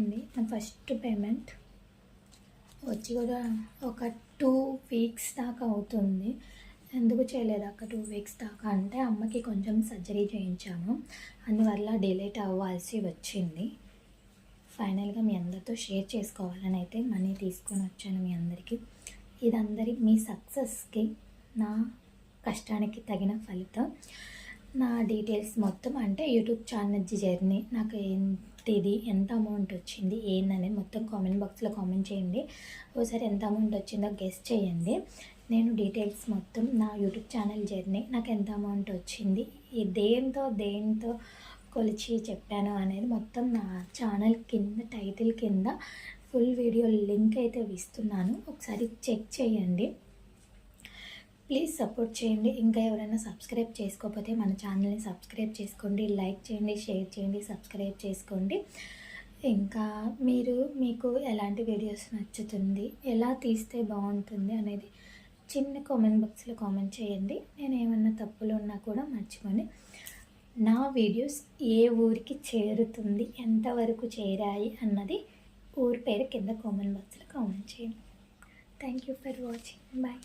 వచ్చింది నా first payment. వచ్చి కూడా ఒక 2 వీక్స్ దాకా అవుతుంది. ఎందుకు చేయలేదు అక్క 2 వీక్స్ దాకా అంటే అమ్మకి కొంచెం సర్జరీ చేయించాము, అందువల్ల డిలేట్ అవ్వాల్సి వచ్చింది. ఫైనల్గా మీ అందరితో షేర్ చేసుకోవాలని అయితే మనీ తీసుకొని వచ్చాను మీ అందరికీ. ఇదందరి మీ సక్సెస్కి, నా కష్టానికి తగిన ఫలితం. నా డీటెయిల్స్ మొత్తం అంటే యూట్యూబ్ ఛానల్ జర్నీ, నాకు ఏంటిది, ఎంత అమౌంట్ వచ్చింది ఏందనేది మొత్తం కామెంట్ బాక్స్లో కామెంట్ చేయండి. ఒకసారి ఎంత అమౌంట్ వచ్చిందో గెస్ చేయండి. నేను డీటెయిల్స్ మొత్తం నా యూట్యూబ్ ఛానల్ జర్నీ, నాకు ఎంత అమౌంట్ వచ్చింది, దేంతో కొలిచి చెప్పాను అనేది మొత్తం నా ఛానల్ కింద టైటిల్ కింద ఫుల్ వీడియో లింక్ అయితే ఇస్తున్నాను, ఒకసారి చెక్ చేయండి. ప్లీజ్ సపోర్ట్ చేయండి. ఇంకా ఎవరైనా సబ్స్క్రైబ్ చేసుకోకపోతే మన ఛానల్ని సబ్స్క్రైబ్ చేసుకోండి, లైక్ చేయండి, షేర్ చేయండి, సబ్స్క్రైబ్ చేసుకోండి. ఇంకా మీకు ఎలాంటి వీడియోస్ నచ్చుతుంది, ఎలా తీస్తే బాగుంటుంది అనేది చిన్న కామెంట్ బాక్స్లో కామెంట్ చేయండి. నేను ఏమన్నా తప్పులు ఉన్నా కూడా మర్చిపోండి. నా వీడియోస్ ఏ ఊరికి చేరుతుంది, ఎంతవరకు చేరాయి అన్నది ఊరి పేరు కింద కామెంట్ బాక్స్లో కామెంట్ చేయండి. Thank you for watching. Bye.